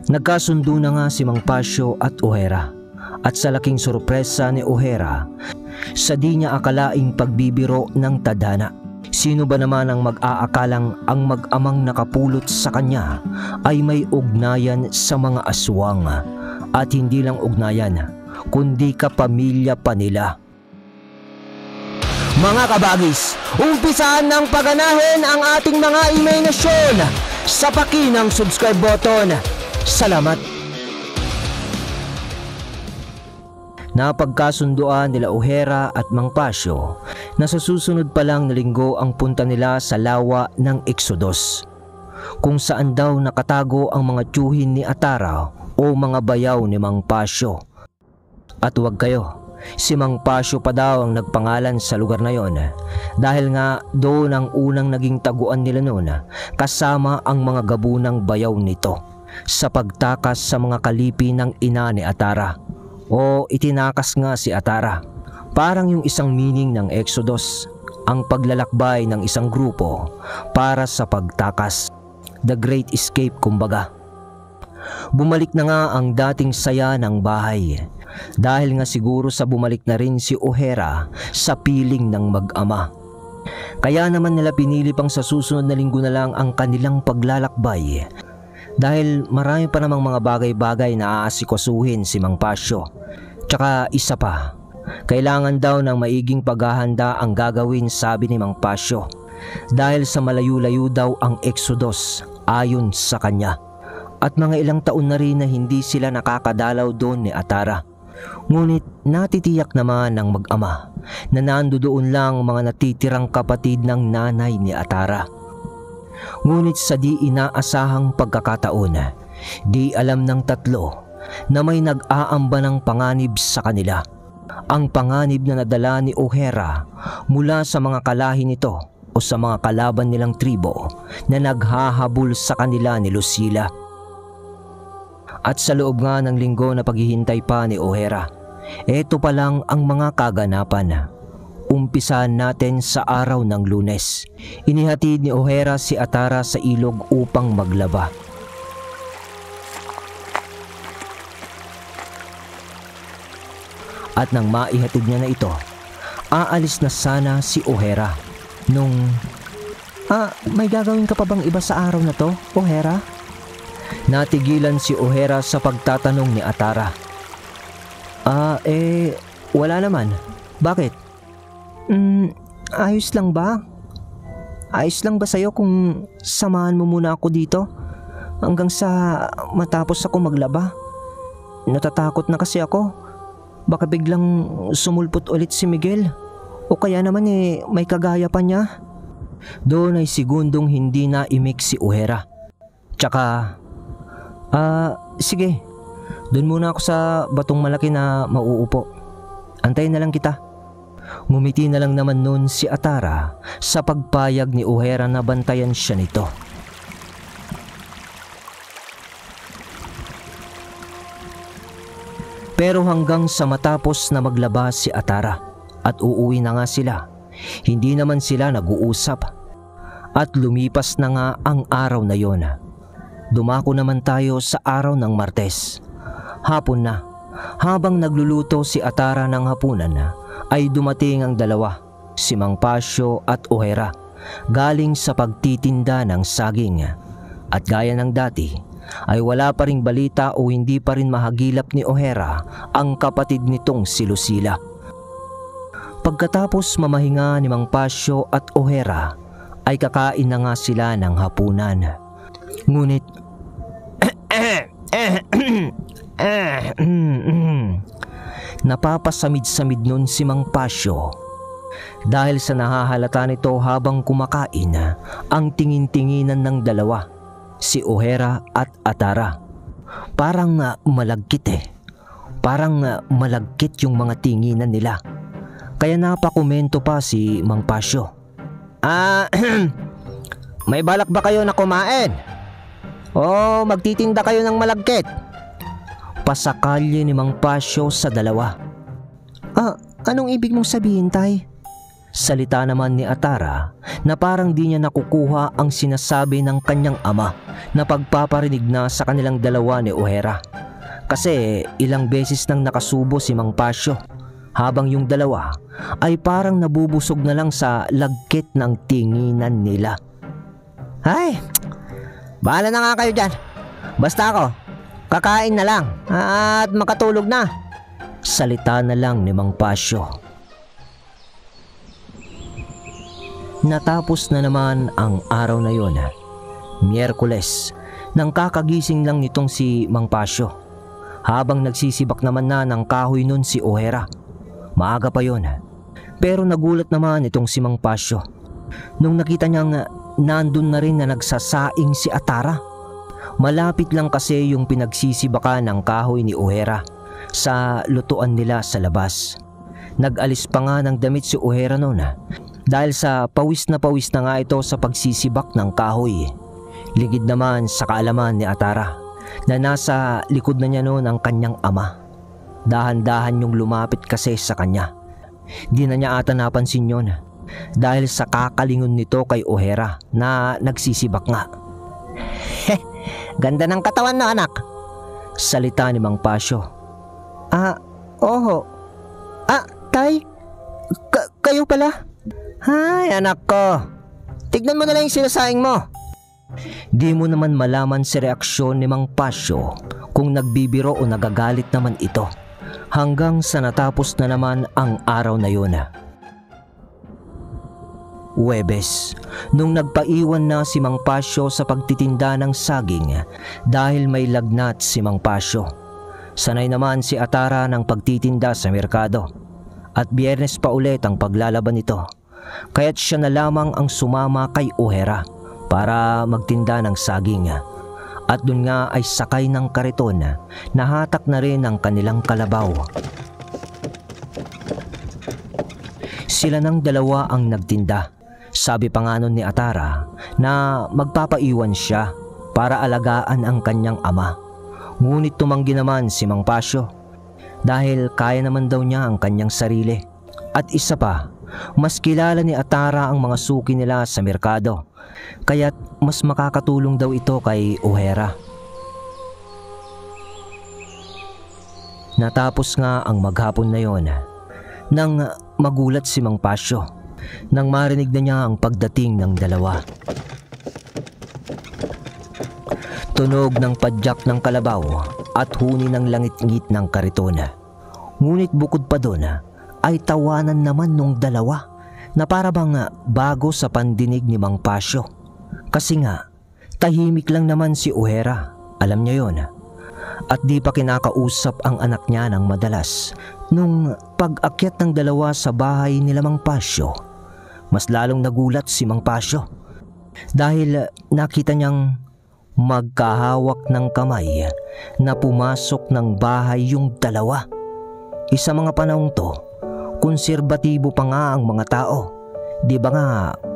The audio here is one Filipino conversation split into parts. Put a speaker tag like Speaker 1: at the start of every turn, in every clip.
Speaker 1: Nagkasundo na nga si Mang Pasyo at O'Hara, at sa laking sorpresa ni O'Hara, sa di niya akalaing pagbibiro ng tadhana. Sino ba naman ang mag-aakalang ang mag-amang nakapulot sa kanya ay may ugnayan sa mga aswang, at hindi lang ugnayan kundi kapamilya pa nila. Mga kabagis, umpisaan ng paganahin ang ating mga imahinasyon sa pakinang subscribe button. Salamat. Napagkasunduan nila O'Hara at Mang Pasyo na sa susunod pa lang na linggo ang punta nila sa lawa ng Exodus, kung saan daw nakatago ang mga tiyuhin ni Atara o mga bayaw ni Mang Pasyo. At huwag kayo, si Mang Pasyo pa daw ang nagpangalan sa lugar na yon, dahil nga doon ang unang naging taguan nila noon kasama ang mga gabunang bayaw nito sa pagtakas sa mga kalipi ng ina ni Atara, o itinakas nga si Atara. Parang yung isang meaning ng Exodus, ang paglalakbay ng isang grupo para sa pagtakas, the great escape kumbaga. Bumalik na nga ang dating saya ng bahay, dahil nga siguro sa bumalik na rin si O'Hara sa piling ng mag-ama. Kaya naman nila pinili pang sa susunod na linggo na lang ang kanilang paglalakbay, dahil marami pa namang mga bagay-bagay na aasikasuhin si Mang Pasyo. Tsaka isa pa, kailangan daw ng maiging paghahanda ang gagawin, sabi ni Mang Pasyo, dahil sa malayo-layo daw ang Exodus ayon sa kanya. At mga ilang taon na rin na hindi sila nakakadalaw doon ni Atara. Ngunit natitiyak naman ng mag-ama na nandoon lang mga natitirang kapatid ng nanay ni Atara. Ngunit sa di inaasahang pagkakataon, di alam ng tatlo na may nag-aamba ng panganib sa kanila. Ang panganib na nadala ni O'Hara mula sa mga kalahi nito o sa mga kalaban nilang tribo na naghahabol sa kanila ni Lucila. At sa loob nga ng linggo na paghihintay pa ni O'Hara, eto pa lang ang mga kaganapan. Umpisahan natin sa araw ng Lunes. Inihatid ni O'Hara si Atara sa ilog upang maglaba. At nang maihatid niya na ito, aalis na sana si O'Hara nung... may gagawin ka pa bang iba sa araw na to, O'Hara? Natigilan si O'Hara sa pagtatanong ni Atara. Wala naman. Bakit? Ayos lang ba? Ayos lang ba sa'yo kung samahan mo muna ako dito? Hanggang sa matapos ako maglaba. Natatakot na kasi ako. Baka biglang sumulpot ulit si Miguel. O kaya naman may kagaya pa niya. Doon ay segundong hindi na imik si O'Hara. Tsaka... sige. Doon muna ako sa batong malaki na mauupo. Antayin na lang kita. Ngumiti na lang naman noon si Atara sa pagpayag ni O'Hara na bantayan siya nito. Pero hanggang sa matapos na maglaba si Atara at uuwi na nga sila, hindi naman sila nag-uusap. At lumipas na nga ang araw na yon. Dumako naman tayo sa araw ng Martes. Hapon na. Habang nagluluto si Atara ng hapunan, ay dumating ang dalawa, si Mang Pasyo at O'Hara, galing sa pagtitinda ng saging. At gaya ng dati, ay wala pa ring balita o hindi pa rin mahagilap ni O'Hara ang kapatid nitong si Lucila. Pagkatapos mamahinga ni Mang Pasyo at O'Hara, ay kakain na nga sila ng hapunan. Ngunit napapasamid-samid nun si Mang Pasyo dahil sa nahahalata nito habang kumakain ang tingin-tinginan ng dalawa, si O'Hara at Atara. Parang malagkit Parang malagkit yung mga tinginan nila. Kaya napakomento pa si Mang Pasyo. May balak ba kayo na kumain? O magtitinda kayo ng malagkit? Pasakalye ni Mang Pasyo sa dalawa. Anong ibig mong sabihin, tay? Salita naman ni Atara na parang di niya nakukuha ang sinasabi ng kanyang ama na pagpaparinig na sa kanilang dalawa ni O'Hara. Kasi ilang beses nang nakasubo si Mang Pasyo habang yung dalawa ay parang nabubusog na lang sa lagkit ng tinginan nila. Ay, bahala na nga kayo dyan. Basta ako, kakain na lang at makatulog na. Salita na lang ni Mang Pasyo. Natapos na naman ang araw na yon, Miyerkules, nang kakagising lang nitong si Mang Pasyo. Habang nagsisibak naman na ng kahoy nun si O'Hara. Maaga pa yon, pero nagulat naman itong si Mang Pasyo nung nakita niyang nandun na rin na nagsasaing si Atara. Malapit lang kasi yung pinagsisibakan ng kahoy ni O'Hara sa lutuan nila sa labas. Nag-alis pa nga ng damit si O'Hara noon dahil sa pawis na nga ito sa pagsisibak ng kahoy. Ligid naman sa kaalaman ni Atara na nasa likod na niya noon ang kanyang ama. Dahan-dahan yung lumapit kasi sa kanya. Di na niya ata napansin yun dahil sa kakalingon nito kay O'Hara na nagsisibak nga. Ganda ng katawan na anak, salita ni Mang Pasyo. Oho. Tay, kayo pala? Hay, anak ko. Tignan mo na lang yung sinasaing mo. Di mo naman malaman si reaksyon ni Mang Pasyo kung nagbibiro o nagagalit naman ito. Hanggang sa natapos na naman ang araw na yun. Huwebes, nung nagpaiwan na si Mang Pasyo sa pagtitinda ng saging dahil may lagnat si Mang Pasyo. Sanay naman si Atara ng pagtitinda sa merkado. At Biyernes pa ulit ang paglalaban nito. Kaya't siya na lamang ang sumama kay O'Hara para magtinda ng saging. At dun nga ay sakay ng kariton na hatak na rin ang kanilang kalabaw. Sila ng dalawa ang nagtinda. Sabi pa nga nun ni Atara na magpapaiwan siya para alagaan ang kanyang ama. Ngunit tumanggi naman si Mang Pasyo dahil kaya naman daw niya ang kanyang sarili. At isa pa, mas kilala ni Atara ang mga suki nila sa merkado, kaya't mas makakatulong daw ito kay O'Hara. Natapos nga ang maghapon na yon nang magulat si Mang Pasyo nang marinig na niya ang pagdating ng dalawa. Tunog ng padyak ng kalabaw at huni ng langit-ngit ng kariton. Ngunit bukod pa doon ay tawanan naman nung dalawa na para bang bago sa pandinig ni Mang Pasyo. Kasi nga, tahimik lang naman si O'Hara, alam niya yon. At di pa kinakausap ang anak niya ng madalas. Nung pag-akyat ng dalawa sa bahay nila Mang Pasyo, mas lalong nagulat si Mang Pasyo dahil nakita niyang magkahawak ng kamay na pumasok ng bahay yung dalawa. Isa mga panahong to, konserbatibo pa nga ang mga tao. Di ba nga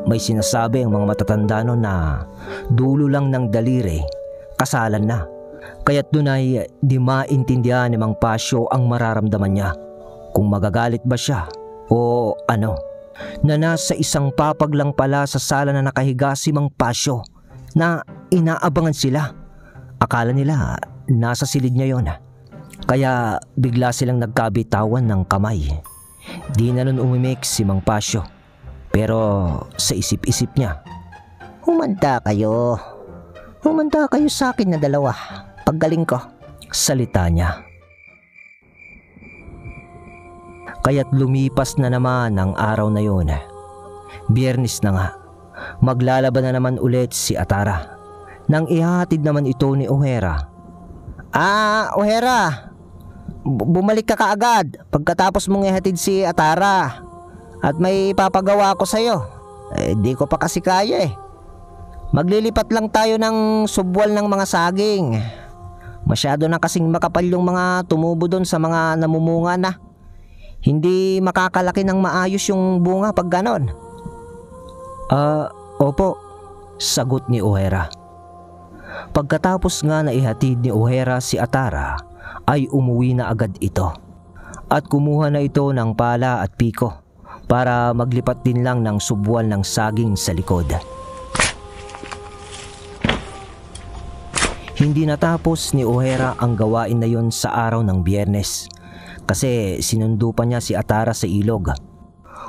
Speaker 1: may sinasabi ang mga matatanda no na dulo lang ng daliri, kasalan na. Kaya't dun ay di maintindihan ni Mang Pasyo ang mararamdaman niya. Kung magagalit ba siya o ano. Na nasa isang papag lang pala sa sala na nakahiga si Mang Pasyo na inaabangan sila. Akala nila nasa silid niya yon. Kaya bigla silang nagkabitawan ng kamay. Di na nun umimik si Mang Pasyo. Pero sa isip-isip niya, Humanda kayo sa akin na dalawa. Paggaling ko, salita niya. Kaya't lumipas na naman ang araw na yun. Biyernes na nga. Maglalaban na naman ulit si Atara. Nang ihahatid naman ito ni O'Hara. O'Hara, bumalik ka kaagad pagkatapos mong ihatid si Atara. At may ipapagawa ko sa'yo. Di ko pa kasi kaya eh. Maglilipat lang tayo ng subwal ng mga saging. Masyado na kasing makapal yung mga tumubo doon sa mga namumunga na. Hindi makakalaki ng maayos yung bunga pag ganon. Opo, sagot ni O'Hara. Pagkatapos nga na ihatid ni O'Hara si Atara, ay umuwi na agad ito. At kumuha na ito ng pala at piko para maglipat din lang ng subwal ng saging sa likod. Hindi natapos ni O'Hara ang gawain na yon sa araw ng Biyernes kasi sinundo pa niya si Atara sa ilog.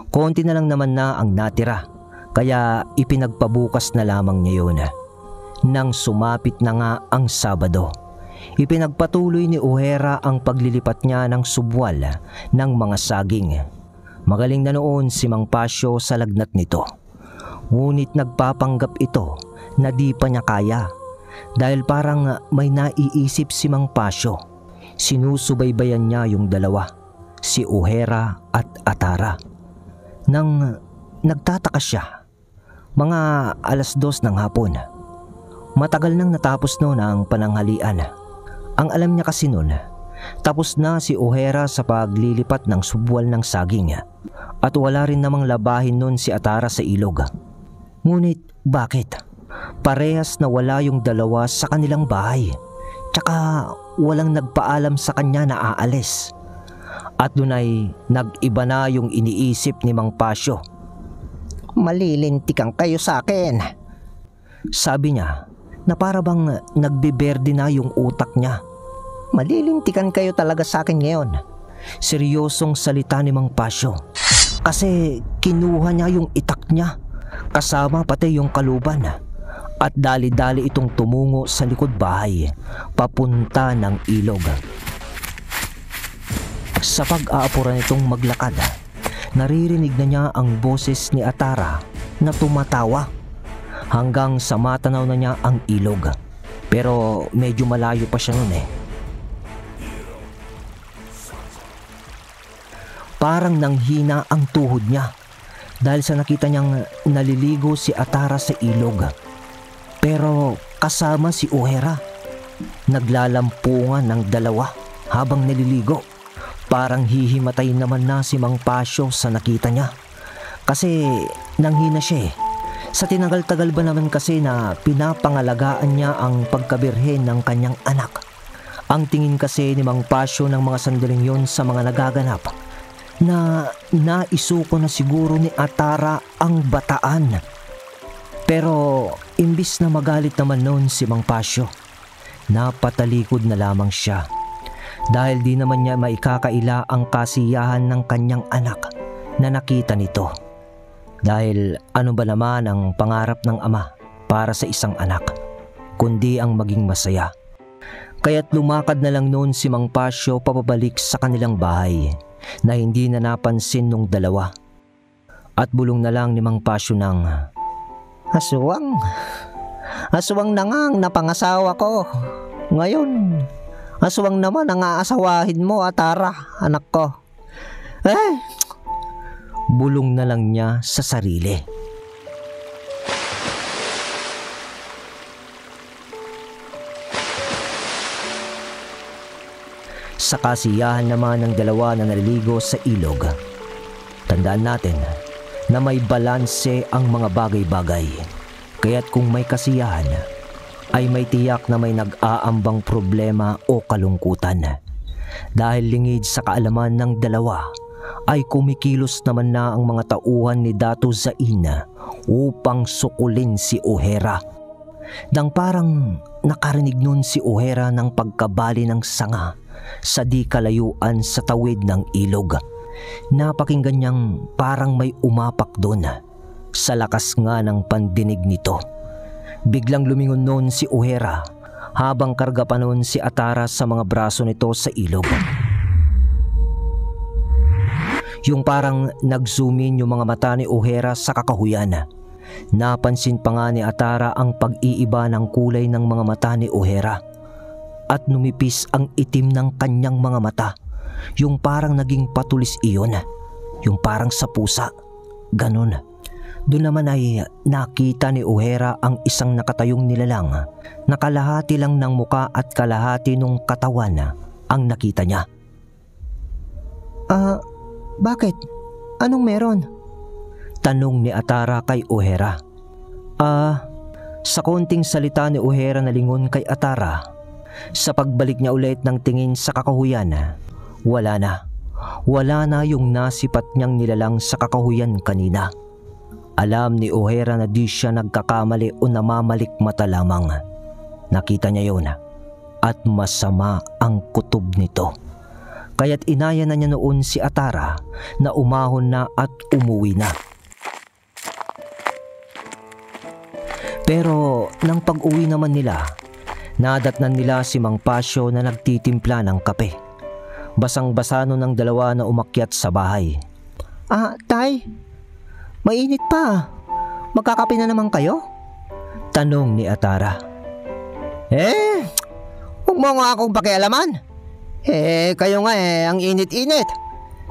Speaker 1: Konti na lang naman na ang natira kaya ipinagpabukas na lamang niya yun. Nang sumapit na nga ang Sabado, ipinagpatuloy ni O'Hara ang paglilipat niya ng subwal ng mga saging. Magaling na noon si Mang Pasyo sa lagnat nito. Ngunit nagpapanggap ito na di pa niya kaya dahil parang may naiisip si Mang Pasyo. Sinusubaybayan niya yung dalawa, si O'Hara at Atara. Nang nagtataka siya, mga 2:00 ng hapon. Matagal nang natapos noon ang pananghalian. Ang alam niya kasi noon, tapos na si O'Hara sa paglilipat ng subwal ng saging at wala rin namang labahin noon si Atara sa ilog. Ngunit bakit? Parehas na wala yung dalawa sa kanilang bahay. Tsaka walang nagpaalam sa kanya na aalis. At doon ay nag-iba na yung iniisip ni Mang Pasyo.
Speaker 2: Malilintikan kayo sa akin.
Speaker 1: Sabi niya na para bang nagbiberde na yung utak niya.
Speaker 2: Malilintikan kayo talaga sa akin ngayon.
Speaker 1: Seryosong salita ni Mang Pasyo. Kasi kinuha niya yung itak niya, kasama pati yung kaluban. At dali-dali itong tumungo sa likod bahay, papunta ng ilog. Sa pag-aapuran itong maglakad, naririnig na niya ang boses ni Atara na tumatawa. Hanggang sa matanaw na niya ang ilog. Pero medyo malayo pa siya nun Parang nanghina ang tuhod niya dahil sa nakita niyang naliligo si Atara sa ilog. Pero kasama si O'Hara. Naglalampungan ng dalawa habang naliligo. Parang hihimatay naman na si Mang Pasyo sa nakita niya. Kasi nanghina siya Sa tinagal-tagal ba naman kasi na pinapangalagaan niya ang pagkabirhen ng kanyang anak. Ang tingin kasi ni Mang Pasyo ng mga sandaling yon sa mga nagaganap na naisuko na siguro ni Atara ang bataan. Pero imbis na magalit naman noon si Mang Pasyo, napatalikod na lamang siya dahil di naman niya maikakaila ang kasiyahan ng kanyang anak na nakita nito. Dahil ano ba naman ang pangarap ng ama para sa isang anak, kundi ang maging masaya. Kaya't lumakad na lang noon si Mang Pasyo papabalik sa kanilang bahay na hindi na napansin nung dalawa. At bulong na lang ni Mang Pasyo ng,
Speaker 2: Aswang na nga ang napangasawa ko. Ngayon, aswang naman ang aasawahin mo, Atara, anak ko.
Speaker 1: Bulong na lang niya sa sarili. Sa kasiyahan naman ng dalawa na naliligo sa ilog, tandaan natin na may balanse ang mga bagay-bagay. Kaya't kung may kasiyahan, ay may tiyak na may nag-aambang problema o kalungkutan. Dahil lingid sa kaalaman ng dalawa, ay kumikilos naman na ang mga tauhan ni Dato Zain upang sukulin si O'Hara. Nang parang nakarinig nun si O'Hara ng pagkabali ng sanga sa di kalayuan sa tawid ng ilog. Napakinggan niyang parang may umapak doon. Sa lakas nga ng pandinig nito, biglang lumingon noon si O'Hara habang karga pa noon si Atara sa mga braso nito sa ilog. Yung parang nag-zoom in yung mga mata ni O'Hara sa kakahuyan. Napansin pa nga ni Atara ang pag-iiba ng kulay ng mga mata ni O'Hara. At numipis ang itim ng kanyang mga mata. Yung parang naging patulis iyon. Yung parang sa pusa. Ganon. Doon naman ay nakita ni O'Hara ang isang nakatayong nilalang. Nakalahati lang ng muka at kalahati nung katawan ang nakita niya.
Speaker 2: Bakit? Anong meron?
Speaker 1: Tanong ni Atara kay O'Hara. Sa konting salita ni O'Hara na lingon kay Atara, sa pagbalik niya ulit ng tingin sa kakahuyan, wala na. wala na yung nasipat niyang nilalang sa kakahuyan kanina. Alam ni O'Hara na di siya nagkakamali o namamalikmata lamang. Nakita niya yun at masama ang kutob nito. Kaya't inaya na niya noon si Atara na umahon na at umuwi na. Pero nang pag-uwi naman nila, nadatnan nila si Mang Pasyo na nagtitimpla ng kape. Basang-basa nun ng dalawa na umakyat sa bahay.
Speaker 2: Tay, mainit pa. Magkakape na naman kayo?
Speaker 1: Tanong ni Atara.
Speaker 2: Huwag mo nga akong pakialaman. Kayo nga ang init-init.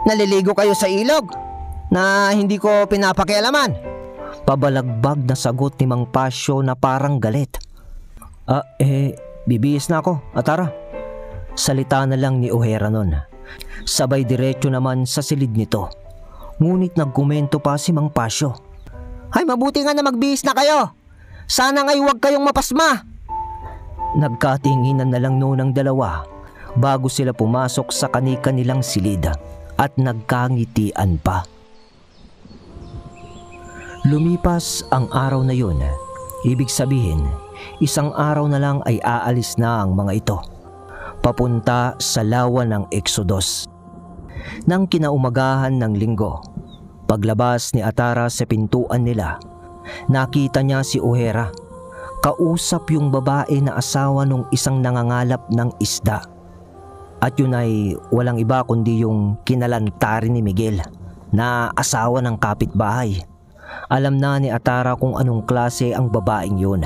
Speaker 2: Naliligo kayo sa ilog na hindi ko pinapakialaman.
Speaker 1: Pabalagbag na sagot ni Mang Pasyo na parang galit. Bibihis na ako, Atara. Salita na lang ni O'Hara nun. Sabay diretso naman sa silid nito. Ngunit nagkomento pa si Mang Pasyo.
Speaker 2: Ay, mabuti nga na magbihis na kayo. Sana nga'y huwag kayong mapasma.
Speaker 1: Nagkatinginan na lang noon ang dalawa bago sila pumasok sa kani-kanilang silid at nagkangitian pa. Lumipas ang araw na yun. Ibig sabihin, isang araw na lang ay aalis na ang mga ito, papunta sa lawa ng Exodus. Nang kinaumagahan ng linggo, paglabas ni Atara sa pintuan nila, nakita niya si O'Hara. Kausap yung babae na asawa nung isang nangangalap ng isda. At yun ay walang iba kundi yung kinalantari ni Miguel na asawa ng kapitbahay. Alam na ni Atara kung anong klase ang babaeng yun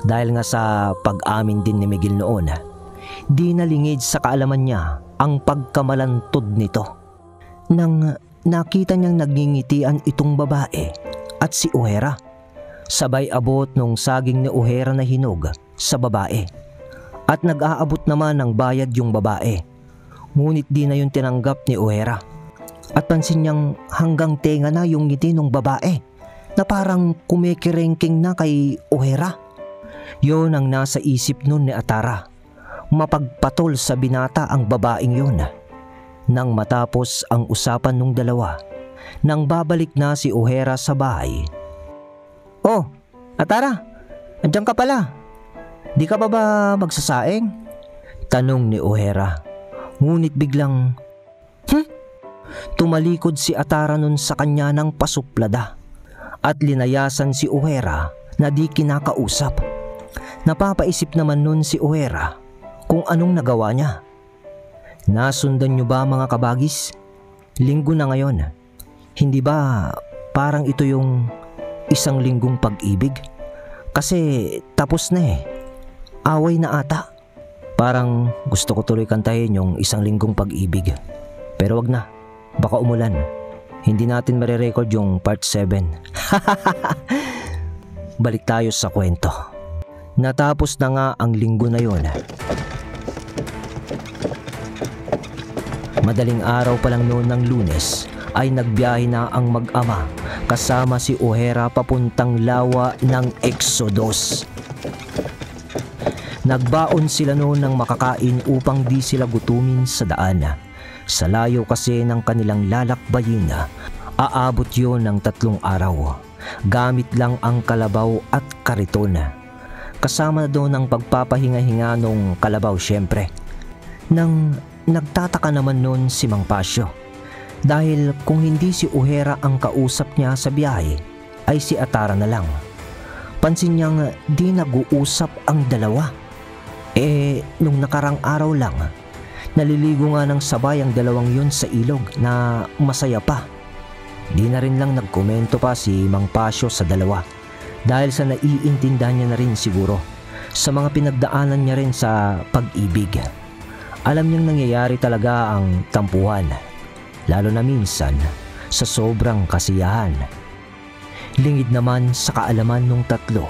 Speaker 1: dahil nga sa pag-amin din ni Miguel noon. Di nalingid sa kaalaman niya ang pagkamalantod nito. Nang nakita niyang nagngingitian itong babae at si O'Hara, sabay abot nung saging ni O'Hara na hinog sa babae. At nag-aabot naman ng bayad yung babae. Ngunit di na yung tinanggap ni O'Hara. At pansin niyang hanggang tenga na yung ngiti ng babae na parang kumikirengking na kay O'Hara. Yun ang nasa isip nun ni Atara. Mapagpatol sa binata ang babaeng yun. Nang matapos ang usapan ng dalawa, nang babalik na si O'Hara sa bahay.
Speaker 2: Atara, andyan ka pala. Di ka ba magsasaing?
Speaker 1: Tanong ni O'Hara. Ngunit biglang tumalikod si Atara nun sa kanya ng pasuplada at linayasan si O'Hara na di kinakausap. Napapaisip naman nun si O'Hara kung anong nagawa niya. Nasundan niyo ba mga kabagis? Linggo na ngayon. Hindi ba parang ito yung isang linggong pag-ibig? Kasi tapos na Away na ata. Parang gusto ko tuloy kantahin yung isang linggong pag-ibig. Pero wag na. Baka umulan. Hindi natin marirecord yung part 7. Balik tayo sa kwento. Natapos na nga ang linggo na yon. Madaling araw pa lang noon ng Lunes ay nagbiyahe na ang mag-ama kasama si O'Hara papuntang lawa ng Exodus. Nagbaon sila noon ng makakain upang di sila gutumin sa daan. Sa layo kasi ng kanilang lalakbayin, aabot yon ng 3 araw. Gamit lang ang kalabaw at kariton. Kasama na doon ang pagpapahinga-hinga nung kalabaw syempre. Nang nagtataka naman noon si Mang Pasyo. Dahil kung hindi si O'Hara ang kausap niya sa biyahe, ay si Atara na lang. Pansin niyang di nag-uusap ang dalawa. Nung nakarang araw lang, naliligo nga ng sabay ang dalawang yun sa ilog na masaya pa. Di na rin lang nagkomento pa si Mang Pasyo sa dalawa dahil sa naiintindihan niya na rin siguro sa mga pinagdaanan niya rin sa pag-ibig. Alam niyang nangyayari talaga ang tampuhan, lalo na minsan sa sobrang kasiyahan. Lingid naman sa kaalaman nung tatlo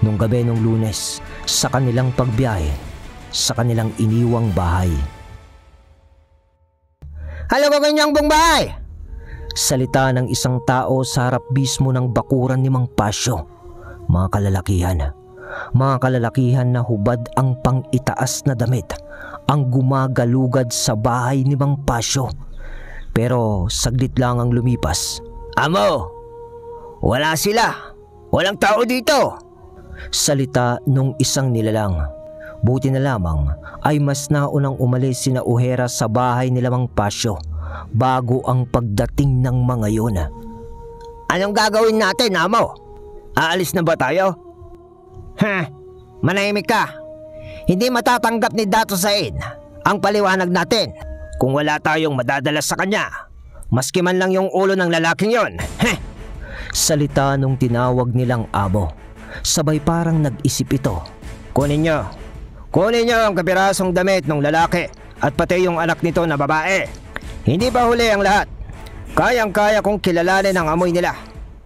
Speaker 1: nung gabi nung Lunes sa kanilang pagbiyahe sa kanilang iniwang bahay.
Speaker 2: Halo ko kanyang buong bahay!
Speaker 1: Salita ng isang tao sa harap mismo ng bakuran ni Mang Pasyo. Mga kalalakihan na hubad ang pang-itaas na damit ang gumagalugad sa bahay ni Mang Pasyo. Pero saglit lang ang lumipas. "Amo, wala sila. Walang tao dito," salita nung isang nilalang. Buti na lamang ay mas naunang umalis sina O'Hara sa bahay nila Mang Pasyo bago ang pagdating ng mga yun. "Anong gagawin natin, Amo? Aalis na ba tayo?" Manahimik ka. Hindi matatanggap ni Dato Said ang paliwanag natin kung wala tayong madadala sa kanya, maski man lang yung ulo ng lalaking yon. Salita nung tinawag nilang amo. Sabay parang nag-isip ito. Kunin nyo ang kapirasong damit ng lalaki at pati yung anak nito na babae. Hindi pa huli ang lahat. Kayang-kaya kong kilalanin ang amoy nila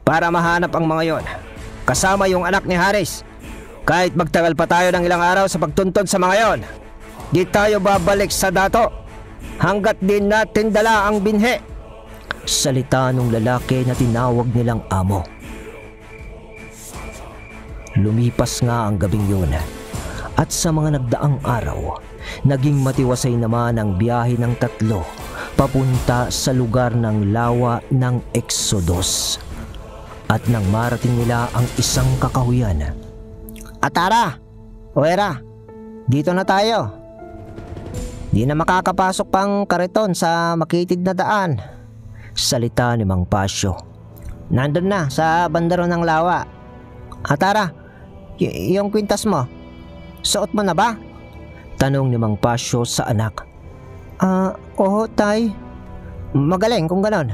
Speaker 1: para mahanap ang mga yon, kasama yung anak ni Haris. Kahit magtagal pa tayo ng ilang araw sa pagtuntun sa mga yon, di tayo babalik sa Dato hanggat din natin dala ang binhe. Salita nung lalaki na tinawag nilang amo. Lumipas nga ang gabing yun at sa mga nagdaang araw, naging matiwasay naman ang biyahe ng tatlo papunta sa lugar ng lawa ng Exodus. At nang marating nila ang isang kakahuyan, "Atara, O'Hara, dito na tayo. Di na makakapasok pang kariton sa makitid na daan," salita ni Mang Pasyo. "Nandun na sa bandaro ng lawa. Atara, yung kwintas mo, suot mo na ba?" tanong ni Mang Pasyo sa anak. Oo tay." "Magaling kung ganon.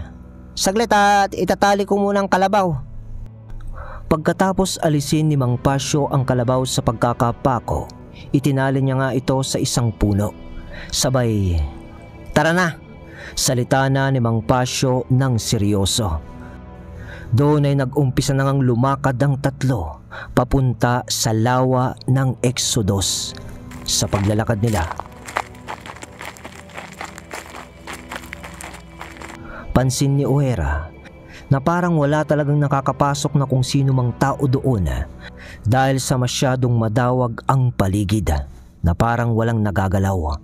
Speaker 1: Saglit at itatali ko muna ang kalabaw." Pagkatapos alisin ni Mang Pasyo ang kalabaw sa pagkakapako, itinali niya nga ito sa isang puno. Sabay, "Tara na," salita na ni Mang Pasyo ng seryoso. Doon ay nag-umpisa na ngang lumakad ang tatlo papunta sa lawa ng Exodus. Sa paglalakad nila, pansin ni O'Hara na parang wala talagang nakakapasok na kung sino mang tao doon dahil sa masyadong madawag ang paligid na parang walang nagagalaw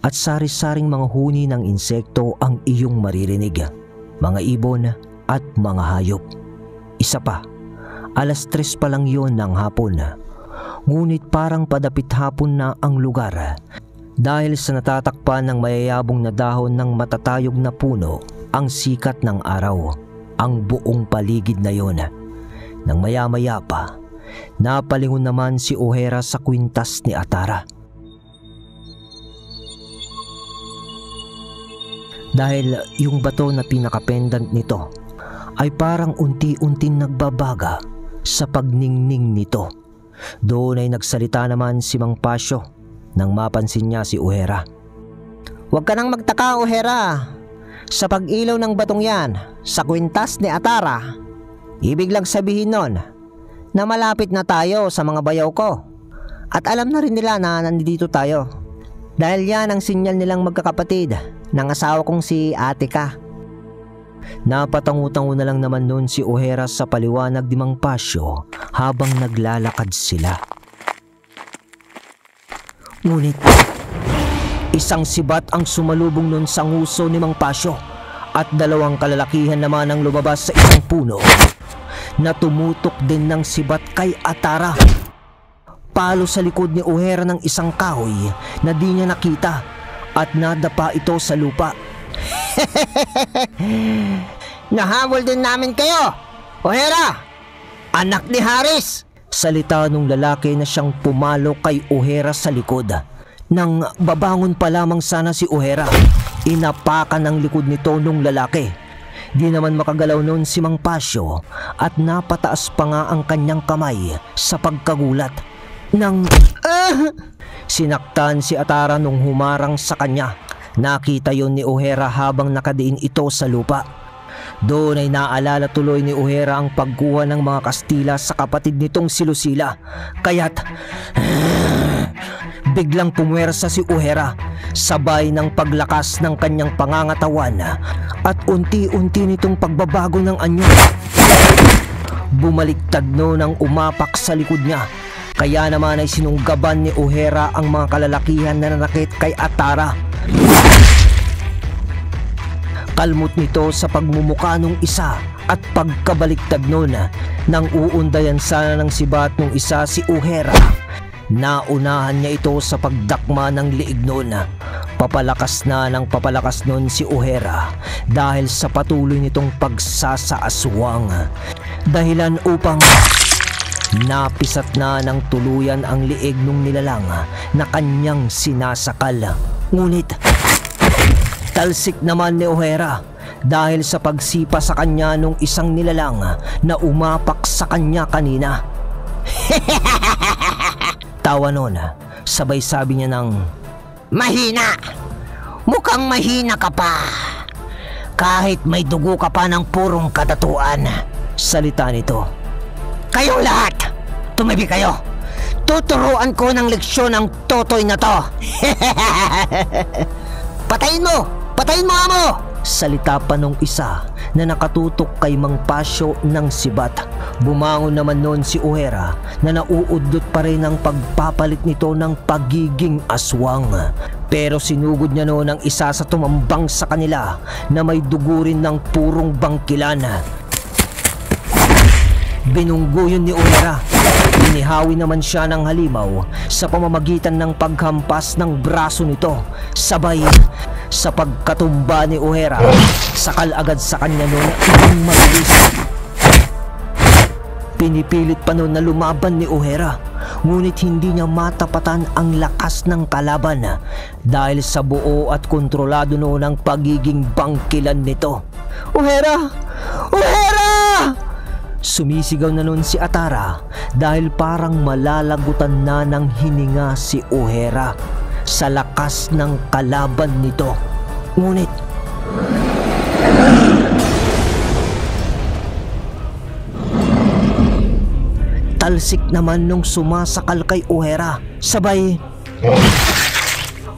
Speaker 1: at sari-saring mga huni ng insekto ang iyong maririnig, mga ibon at mga hayop. Isa pa, 3:00 pa lang yon ng hapon, ngunit parang padapit hapon na ang lugar dahil sa natatakpan ng mayayabong na dahon ng matatayog na puno ang sikat ng araw. Ang buong paligid na yon. Nang maya-maya pa, napalingon naman si O'Hara sa kwintas ni Atara. Dahil yung bato na pinaka-pendant nito ay parang unti-unting nagbabaga sa pagningning nito. Doon ay nagsalita naman si Mang Pasyo nang mapansin niya si O'Hara. "Huwag ka nang magtaka, O'Hara. Sa pag-ilaw ng batong yan sa kwintas ni Atara, ibig lang sabihin nun na malapit na tayo sa mga bayaw ko. At alam na rin nila na nandito tayo. Dahil yan ang sinyal nilang magkakapatid ng asawa kong si Atika." Napatangu-tango na lang naman noon si O'Hara sa paliwanag ni Mang Pasyo habang naglalakad sila. Ngunit isang sibat ang sumalubong nun sa nguso ni Mang Pasyo at 2 kalalakihan naman ang lumabas sa isang puno na tumutok din ng sibat kay Atara. Palo sa likod ni O'Hara ng isang kahoy na di niya nakita at nadapa ito sa lupa. "Nahabol din namin kayo, O'Hara, anak ni Haris," salita nung lalaki na siyang pumalo kay O'Hara sa likod. Nang babangon pa lamang sana si O'Hara, inapakan ang likod nito nung lalaki. Di naman makagalaw noon si Mang Pasyo at napataas pa nga ang kanyang kamay sa pagkagulat. Nang sinaktan si Atara nung humarang sa kanya. Nakita yon ni O'Hara habang nakadiin ito sa lupa. Doon ay naalala tuloy ni O'Hara ang pagkuha ng mga Kastila sa kapatid nitong si Lucila. Kaya't biglang pumwersa si O'Hara sabay ng paglakas ng kanyang pangangatawan at unti-unti nitong pagbabago ng anyo. Bumaliktad noon ang umapak sa likod niya. Kaya naman ay sinunggaban ni O'Hara ang mga kalalakihan na nanakit kay Atara. Kalmot nito sa pagmumuka nung isa at pagkabaliktad nun nang uundayan sana ng sibat nung isa si Uhera. Naunahan niya ito sa pagdakma ng liig nun. Papalakas na ng papalakas nun si Uhera dahil sa patuloy nitong pagsasaaswang. Dahilan upang napisat na ng tuluyan ang liig nung nilalang na kanyang sinasakal. Ngunit talsik naman ni Uhera dahil sa pagsipa sa kanya nung isang nilalang na umapak sa kanya kanina. Tawa nun, sabay sabi niya ng,
Speaker 2: Mahina! Mukhang mahina ka pa. Kahit may dugo ka pa ng purong katatuan.
Speaker 1: salita nito.
Speaker 2: Kayong lahat, tumabi kayo. Tuturuan ko ng leksyon ang totoy na to. Patayin mo! Patayin mo, amo!
Speaker 1: Salita pa nung isa na nakatutok kay Mang Pasyo ng sibat. Bumangon naman noon si Uhera na nauudlot pa rin ang pagpapalit nito ng pagiging aswang. Pero sinugod niya noon ang isa sa tumambang sa kanila na may dugo rin ng purong bangkilan. Binunggo yun ni Uhera. Inihawi naman siya ng halimaw sa pamamagitan ng paghampas ng braso nito. Sabay sa pagkatumba ni Uhera, sakal agad sa kanya noon na ibang mabilis. Pinipilit pa noon na lumaban ni Uhera, ngunit hindi niya matapatan ang lakas ng kalaban dahil sa buo at kontrolado noon ang pagiging bangkilan nito. Uhera! Uhera! Sumisigaw na noon si Atara dahil parang malalagutan na ng hininga si Uhera sa lakas ng kalaban nito. Ngunit talsik naman nung sumasakal kay Uhera. Sabay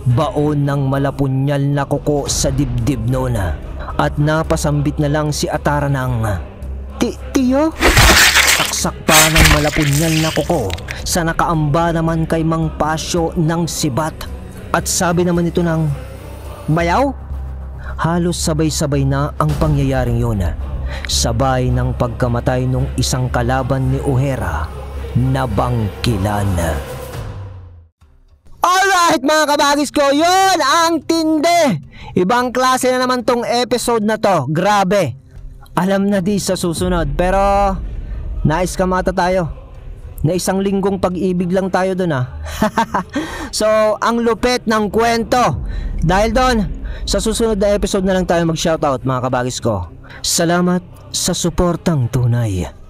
Speaker 1: baon ng malapunyal na kuko sa dibdib noon at napasambit na lang si Atara ng Tiyo? Saksak pa ng malapunyal na kuko sa nakaamba naman kay Mang Pasyo ng sibat. At sabi naman ito ng Bayaw? Halos sabay-sabay na ang pangyayaring yun. Sabay ng pagkamatay nung isang kalaban ni Uhera na bangkilan.
Speaker 2: Alright mga kabagis ko, yun ang tindi. Ibang klase na naman tong episode na to. Grabe.
Speaker 1: Alam na di sa susunod, pero nais kamata tayo. Na isang linggong pag-ibig lang tayo dun
Speaker 2: So, ang lupit ng kwento. Dahil doon,
Speaker 1: sa susunod na episode na lang tayo mag-shoutout mga kabagis ko. Salamat sa suportang tunay.